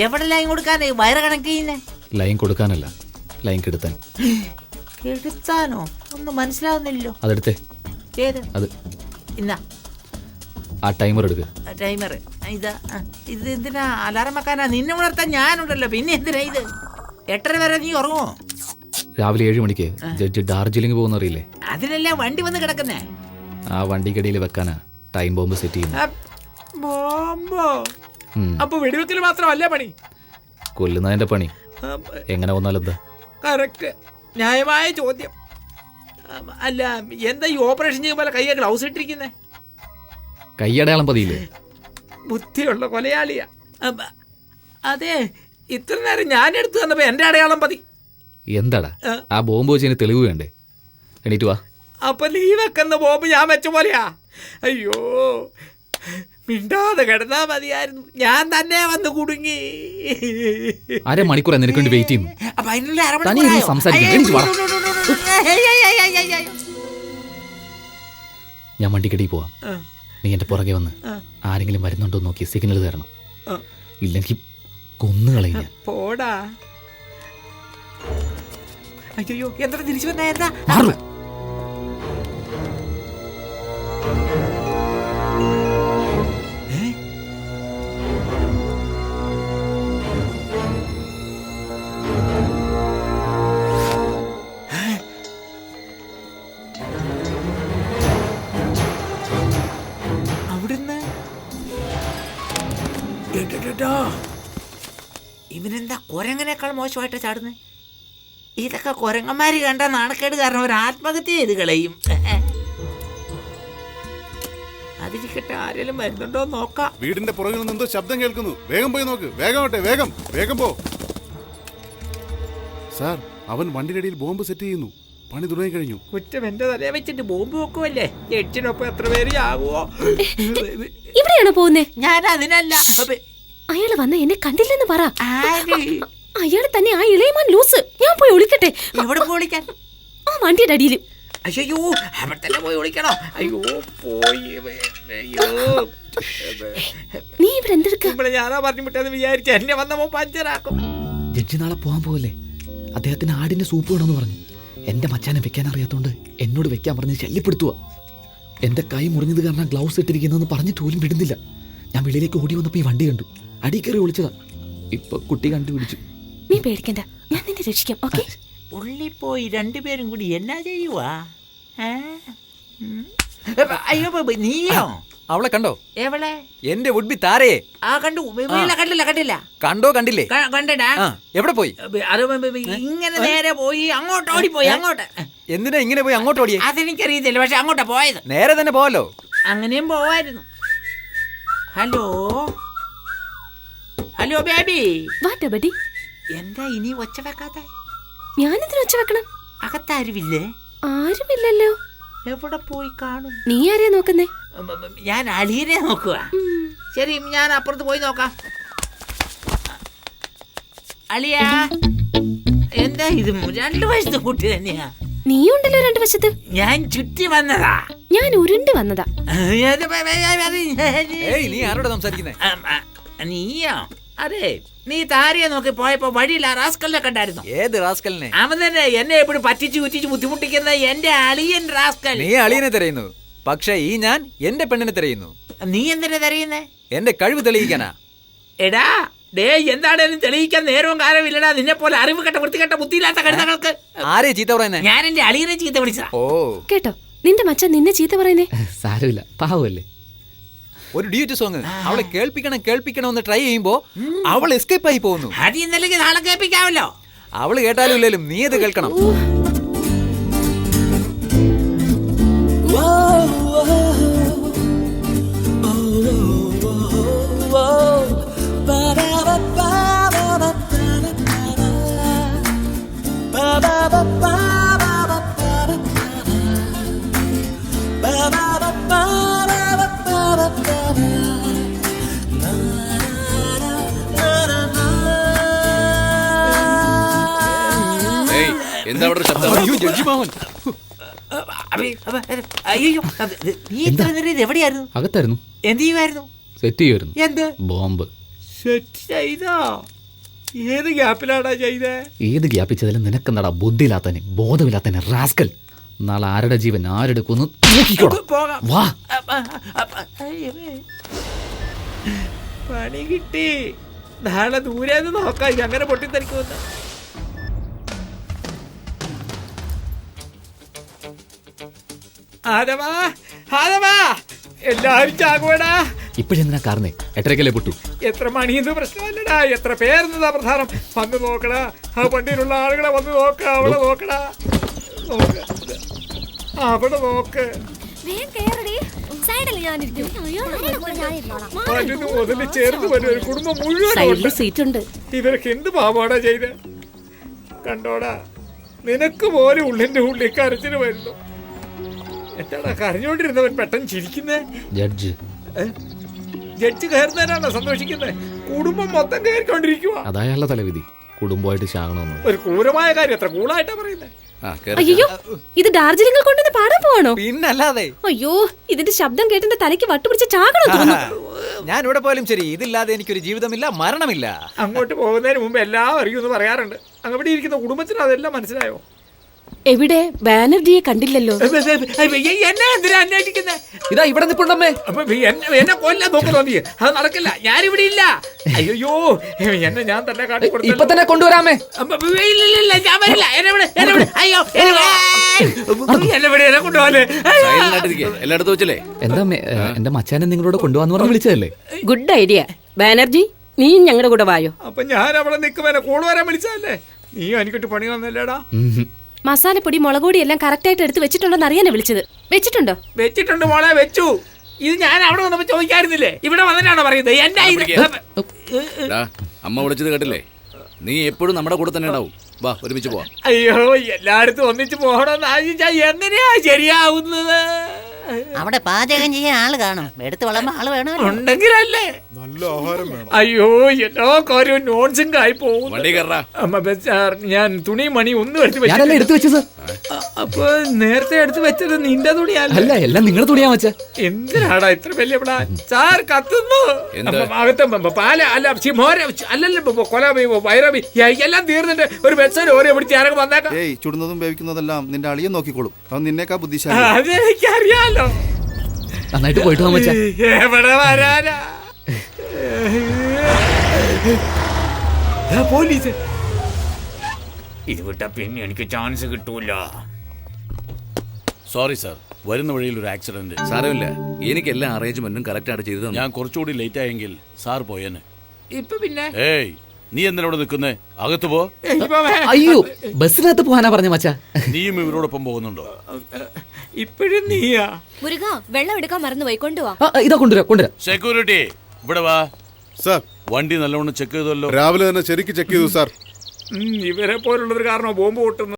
എവിടെ line കൊടുക്കാനേ? Wire connect ചെയ്യുന്നേ? Line കൊടുക്കാനല്ല, ലൈൻ കെടുത്താൻ. കെടുത്താനോ? ഒന്നും മനസ്സിലാവുന്നില്ലല്ലോ. അതെടുത്തേ. ഏത്? അത് ഇന്നാ ആ ടൈമർ എടുക്കുക. ടൈമർ ഇതാ. ഇത് എന്തിനാ? അലാറം വെക്കാനാ? നിന്നെ ഉണർത്താൻ ഞാനുണ്ടല്ലോ, പിന്നെ എന്തിനാ ഇത്? 8:30 വരെ നീ ഉറങ്ങുമോ? രാവിലെ 7 മണിക്ക് ജഡ്ജ് ഡാർജിലിംഗ് പോകുന്ന അറിയില്ലേ? അതിനല്ലേ വണ്ടി വന്ന് കിടക്കുന്നേ. ആ വണ്ടിക്കടിയിൽ വെക്കാനാ ടൈം ബോംബ് സെറ്റ് ചെയ്യുന്നത്. ബോംബോ? അപ്പൊ വെടിവെക്കൽ മാത്രമല്ല പണി, കൊല്ലുന്നതിന്റെ പണി. എങ്ങനെ വന്നാലെന്താ? കറക്റ്റ്, ന്യായമായ ചോദ്യം. അല്ല, എന്താ ഈ ഓപ്പറേഷൻ ചെയ്യുമ്പോൾ കയ്യെ ഗ്ലൗസ് ഇട്ടിരിക്കുന്നേ? കയ്യടയാളം പതിയില്ലേ? ബുദ്ധിയുള്ള കൊലയാളിയാ. അതെ, ഇത്ര നേരം ഞാൻ എടുത്തു തന്നപ്പോ എന്റെ അടയാളം പതി. എന്താടാ ആ ബോംബ് വെച്ചതിന് തെളിവ് വേണ്ടേ? എണീറ്റ് വാ. അപ്പൊ നീ വെക്കുന്ന ബോംബ് ഞാൻ വെച്ച പോലെയാ? അയ്യോ, മിണ്ടാതെ കിടന്നാ മതിയായിരുന്നു, ഞാൻ തന്നെ വന്ന് കുടുങ്ങി. അരമണിക്കൂർ നിനക്ക് വേണ്ടി വെയിറ്റ് ചെയ്യുന്നു. ഞാൻ വണ്ടിക്കടി പോവാം, നീ എന്റെ പുറകെ വന്ന് ആരെങ്കിലും വരുന്നുണ്ടോ നോക്കി സിഗ്നൽ തരണം, ഇല്ലെങ്കിൽ കൊന്നുകളയും. പോടാ. അയ്യോ, എന്താ തിരിച്ചു വന്നാ? അവിടുന്ന് ഇവനെന്താ കുരങ്ങനേക്കാൾ മോശമായിട്ടാ ചാടുന്നത്? ഇതൊക്കെ കുരങ്ങന്മാര് കണ്ട നാണക്കേട് കാരണം ഒരു ആത്മഹത്യ ചെയ്ത് കളയും. അതിരിക്കട്ടെ, ആരെങ്കിലും വരുന്നുണ്ടോ നോക്കാം. വീടിന്റെ പുറകിൽ നിന്ന് എന്തോ ശബ്ദം കേൾക്കുന്നു, വേഗം പോയി നോക്ക്. വേഗം വേഗം വേഗം പോ. സാർ, അവൻ വണ്ടിയുടെ ബോംബ് സെറ്റ് ചെയ്യുന്നു. പണി തുടങ്ങി കഴിഞ്ഞു. കുറ്റം എന്റെ തലയെ വെച്ചിട്ട് ബോംബ് വെക്കുമല്ലേ? എട്ടിനൊപ്പം എത്ര പേര് ആകുമോ? ഇവിടെയാണോ പോകുന്നേ? ഞാൻ അതിനല്ല. അയാള് വന്ന എന്നെ കണ്ടില്ലെന്ന് പറ. അയാള് തന്നെ ആ ഇളയമാൻ ലൂസ്. ഞാൻ പോയി ഒളിക്കട്ടെ. എവിടെ പോളിക്കാൻ? ആ വണ്ടിയുടെ അടിയിൽ. അയ്യോ, അവിടെ തന്നെ പോയി ഒളിക്കണോ? അയ്യോ, പോയി. നീ ഇവിടെ എന്തെടുക്ക? ഇവിടെ ഞാനാ പറഞ്ഞു വിട്ടെന്ന് വിചാരിച്ച എന്നെ വന്നപ്പോ പഞ്ചറാക്കും. ജഡ്ജി നാളെ പോകാൻ പോവല്ലേ? അദ്ദേഹത്തിന് ആടിന്റെ സൂപ്പ് വേണമെന്ന് പറഞ്ഞു. എന്റെ മച്ചാനെ വെക്കാൻ അറിയാത്തോണ്ട് എന്നോട് വെക്കാൻ പറഞ്ഞ് ശല്യപ്പെടുത്തുക. എന്റെ കൈ മുറിഞ്ഞത് കാരണം ഗ്ലൗസ് ഇട്ടിരിക്കുന്നതെന്ന് പറഞ്ഞിട്ട് പോലും വിടുന്നില്ല. ഞാൻ വെളിയിലേക്ക് ഓടി വന്നപ്പോ ഈ വണ്ടി കണ്ടു, അടി കയറി ഒളിച്ചതാ. ഇപ്പൊ കുട്ടി കണ്ടുപിടിച്ചു. നീ പേടിക്കണ്ട, ഞാൻ നിന്നെ രക്ഷിക്കാം. ഓക്കേ? ഉള്ളിൽ പോയി രണ്ടുപേരും കൂടി എന്നാ ചെയ്യുവാ? അയ്യോ, നീയോ? അവളെ കണ്ടോ? എവളെ? എന്റെ വുഡ്ബി താരയെ. ആ, കണ്ടു. കണ്ടില്ല. കണ്ടോ? കണ്ടില്ലേ? കണ്ടടാ. എവിടെ പോയി? അത് ഇങ്ങനെ നേരെ പോയി അങ്ങോട്ട് ഓടിപ്പോയി. അങ്ങോട്ട് എന്തിനാ ഇങ്ങനെ പോയി അങ്ങോട്ട് ഓടിയേ? അതെനിക്കറിയത്തില്ല, പക്ഷെ അങ്ങോട്ടാ പോയത്. നേരെ തന്നെ പോവല്ലോ. അങ്ങനെയും പോവായിരുന്നു. Hello baby. എന്താ ഇനി ഒച്ച വെക്കാതെ? ഞാനെന്തിനാ ഒച്ച വെക്കണം? അകത്താരുമില്ലേ? ആരുമില്ലല്ലോ. എവിടെ പോയി കാണും? നീ ആരെയാ നോക്കുന്നേ? ഞാൻ അളിയനെ നോക്കുക. ശരി, ഞാൻ അപ്പുറത്ത് പോയി നോക്കാം. അളിയാ, എന്താ ഇത്? 2 വയസ്സത്തെ കുട്ടി തന്നെയാ. നീ ഉണ്ടല്ലോ 2 വശത്ത്. ഞാൻ ചുറ്റി വന്നതാ. ഞാൻ ഉരുണ്ട് വന്നതാ. നീ ആരോടാ സംസാരിക്കുന്നേ? നീയോ? അതെ, നീ താരയെ നോക്കി പോയപ്പോ വഴിയില്ല റാസ്കലിനെ കണ്ടായിരുന്നു. ഏത് റാസ്കലിനെ? അവൻ തന്നെ എന്നെ എപ്പോഴും പറ്റിച്ചു കുറ്റിച്ച് ബുദ്ധിമുട്ടിക്കുന്ന എന്റെ അളിയൻ റാസ്കൽ. നീ അളിയനെ തിരയുന്നു, പക്ഷെ ഈ ഞാൻ എന്റെ പെണ്ണിനെ തിരയുന്നു. നീ എന്തിനാ തിരയുന്നേ? എന്റെ കഴിവ് തെളിയിക്കാനാ. എടാ, എന്താണേലും തെളിയിക്കാൻ നേരവും കാലമില്ലടാ. നിന്നെ പോലെ അറിവ് കെട്ട വൃത്തികെട്ട ബുദ്ധിയില്ലാത്ത കഴുതകൾക്ക്. ആരെ ചീത്ത പറയുന്നേ? ഞാൻ എന്റെ അളിയനെ ചീത്ത വിളിച്ചതാ. ഓ, കേട്ടോ നിന്റെ മച്ചാൻ നിന്നെ ചീത്ത പറയുന്നേ? സാരമില്ല, പാവല്ലേ. ഒരു ഡ്യൂറ്റ് സോങ് അവളെ കേൾപ്പിക്കണം എന്ന് ട്രൈ ചെയ്യുമ്പോ അവൾ എസ്കേപ്പ് ആയി പോകുന്നു. അത് ഇന്നലെ നാളെ കേൾപ്പിക്കാമല്ലോ. അവള് കേട്ടാലും ഇല്ലേലും നീ അത് കേൾക്കണം. എന്താ അവിടെ ശബ്ദം? അയ്യോ, നീ ഇത്ര നേരം എവിടെയായിരുന്നു? അകത്തായിരുന്നു. എന്ത് ചെയ്യുമായിരുന്നു? സെറ്റ് ചെയ്യുമായിരുന്നു. എന്ത് ബോംബ്? സെറ്റ് ചെയ്തോ? ഏത് ഗ്യാപ്പിലാടാ ചെയ്തേ? ഏത് ഗ്യാപ്പിച്ചതിലും നിനക്കെന്നടാ ബുദ്ധിയില്ലാത്തനെ, ബോധമില്ലാത്തനെ, റാസ്കൽ. നാളെ ആരുടെ ജീവൻ ആരെടുക്കുന്നു പോകാം. വാ. പണി കിട്ടി. നാളെ ദൂരേന്ന് നോക്കാം ഇത് അങ്ങനെ പൊട്ടിത്തെറിക്കുമെന്ന്. ആദവാ, ആദവാ, എല്ലാവരും ചാകുവടാ. ഇപ്പഴെന്തിനാ കാരണേ? 8:30 പൊട്ടു. എത്ര മണിയെന്ന് പ്രശ്നമല്ലടാ, എത്ര പേരെന്നതാ പ്രധാനം. വന്ന് നോക്കടാ, ആ വണ്ടിയിലുള്ള ആളുകളെ വന്ന് നോക്ക. അവിടെ നോക്കടാ, നോക്ക്, അവിടെ നോക്ക്. അതിന് മുതല് ചേർന്ന് വരും ഒരു കുടുംബം മുഴുവൻ. സീറ്റുണ്ട്. ഇവരൊക്കെ എന്ത് പാവാടാ ചെയ്ത് കണ്ടോടാ. നിനക്ക് പോലെ ഉള്ളിന്റെ ഉള്ളിൽ കരച്ചിന് വരുന്നു. എന്താടാ കരഞ്ഞോണ്ടിരുന്നവൻ പെട്ടെന്ന് ചിരിക്കുന്നേ? Judge judge കയറുന്നതിനാണോ സന്തോഷിക്കുന്നത്? കുടുംബം മൊത്തം കയറിക്കൊണ്ടിരിക്കുക. അതായുള്ള തലവിധി. കുടുംബമായിട്ട് ചാകണമെന്ന് ഒരു ക്രൂരമായ കാര്യം എത്ര കൂളായിട്ടാ പറയുന്നത്. അയ്യോ, ഇത് ഡാർജിലിംഗിൽ കൊണ്ടുവന്ന് പാടാൻ പോവാണോ? പിന്നല്ലാതെ. അയ്യോ, ഇതിന്റെ ശബ്ദം കേട്ടെന്റെ തലയ്ക്ക് വട്ടുപിടിച്ച് ചാകണോ തോന്നുന്നു. ഞാൻ ഇവിടെ പോലും ശരി, ഇതില്ലാതെ എനിക്കൊരു ജീവിതമില്ല, മരണമില്ല. അങ്ങോട്ട് പോകുന്നതിന് മുമ്പ് എല്ലാം അറിയുമെന്ന് പറയാറുണ്ട്. അങ്ങവിടെ ഇരിക്കുന്ന കുടുംബത്തിന് അതെല്ലാം മനസ്സിലായോ? എവിടെ? ബാനർജിയെ കണ്ടില്ലല്ലോ. എന്നെ എന്തിനാ അന്വേഷിക്കുന്നത്? ഇതാ ഇവിടെ നിൽപ്പുണ്ടമ്മേ. എന്നെ കൊല്ലാൻ നോക്കുന്നു നീ. അത് നടക്കില്ല, ഞാനിവിടെ ഇല്ല. അയ്യോ, എന്നെ ഞാൻ തന്നെ ഇപ്പൊ കാട്ടിക്കൊടുത്തു. തന്നെ കൊണ്ടുവരാമേ. ഇല്ല, ഞാൻ വരില്ല. എന്നെ വിട്. അയ്യോ, എന്നെ വിട്, എന്നെ കൊണ്ടുപോകാൻ. എല്ലായിടത്തും വെച്ചല്ലേ? എന്താ അമ്മേ, എന്റെ മച്ചാനെ നിങ്ങളോട് കൊണ്ടുപോകാന്ന് പറഞ്ഞ് വിളിച്ചതല്ലേ? Good idea. ബാനർജി, നീ ഞങ്ങളുടെ കൂടെ വായോ. അപ്പൊ ഞാൻ അവിടെ നിൽക്കും, എന്നെ കോൾ വരാൻ വിളിച്ചതല്ലേ? നീ എനിക്കിട്ട് പണി വന്നല്ലേടാ. മസാലപ്പൊടി, മുളകുപൊടി എല്ലാം കറക്റ്റ് ആയിട്ട് എടുത്ത് വെച്ചിട്ടുണ്ടോന്ന് അറിയാനാ വിളിച്ചത്. വെച്ചിട്ടുണ്ടോ? വെച്ചിട്ടുണ്ട് മോളെ, വെച്ചു. ഇത് ഞാൻ അവിടെ വന്നപ്പോ ചോദിക്കായിരുന്നില്ലേ? ഇവിടെ വന്നിട്ടാണോ പറയുന്നത്? അമ്മ വിളിച്ചത് കേട്ടില്ലേ? നീ എപ്പോഴും നമ്മുടെ കൂടെ തന്നെ ഉണ്ടാവും. വാ, ഒരുമിച്ച് പോവാം. അയ്യോ, എല്ലായിടത്തും ഒന്നിച്ച് പോകണമെന്ന് ആലോചിച്ചാ എങ്ങനെയാ ശരിയാവുന്നത്? അവിടെ പാചകം ചെയ്യാൻ ആള് കാണും, എടുത്ത് വളർന്ന ആള് വേണമല്ലോ. ഉണ്ടെങ്കിലല്ലേ. നല്ല ആഹാരം വേണം. അയ്യോ, എല്ലാ കാര്യവും നോൺസിംഗ് ആയി പോകും. വണ്ടി കയറാ. ഞാൻ തുണി മണി ഒന്നും എടുത്ത് ഞാനല്ല എടുത്തു വെച്ചത്. അപ്പൊ നേരത്തെ എടുത്ത് വെച്ചത് നിന്റെ തുണിയല്ല? അല്ല, എല്ലാം നിങ്ങളുടെ തുണിയാ വെച്ച. എന്തിനാടാ ഇത്ര വലിയ സാർ കത്തുന്നു? അകത്ത് പാല അല്ല, അല്ലല്ലോ, കൊല വൈറബി എല്ലാം തീർന്നിട്ട് ഒരു ബസ്സിൽ ഓരോ പിടിച്ച് ആരൊക്കെ വന്നേക്കാം. ഏയ്, ചുടുന്നതും വേവിക്കുന്നതെല്ലാം നിന്റെ അളിയൻ നോക്കിക്കോളും. അവൻ നിന്നേക്കാ ബുദ്ധിശാലി. അതെനിക്കറിയാലോ. നന്നായിട്ട് പോയിട്ട് പോകാൻ വെച്ചാ. എവിടെ വരാനാ? പോലീസ് ഇത് വിട്ട പിന്നെ എനിക്ക് ചാൻസ് കിട്ടൂല. സോറി സാർ, വരുന്ന വഴിയിൽ ഒരു ആക്സിഡന്റ്. സാരമില്ല, എനിക്ക് എല്ലാ അറേഞ്ച്മെന്റും കറക്റ്റ് ആയിട്ട് ചെയ്തു. ഞാൻ കുറച്ചുകൂടി ലേറ്റ് ആയെങ്കിൽ സാർ പോയേനെ. ഇപ്പൊ പിന്നെ ഏയ്, നീ എന്തിനോട് നിൽക്കുന്നേ? അകത്ത് പോ. അയ്യോ, ബസ്സിനകത്ത് പോകാനാ പറഞ്ഞ മച്ചാ. നീയും ഇവരോടൊപ്പം പോകുന്നുണ്ടോ? ഇപ്പഴും നീയാ? മുരുക, വെള്ളം എടുക്കാൻ മറന്നു പോയി, കൊണ്ടുവാ. ഇതാ കൊണ്ടുവരാം. സെക്യൂരിറ്റി, ഇവിടെ വാ. സാർ, വണ്ടി നല്ലവണ്ണം ചെക്ക് ചെയ്തല്ലോ? രാവിലെ തന്നെ ശരിക്ക് ചെക്ക് ചെയ്തു സാർ. ഇവരെ പോലുള്ളൊരു കാരണം ബോംബ് പൊട്ടുന്നു.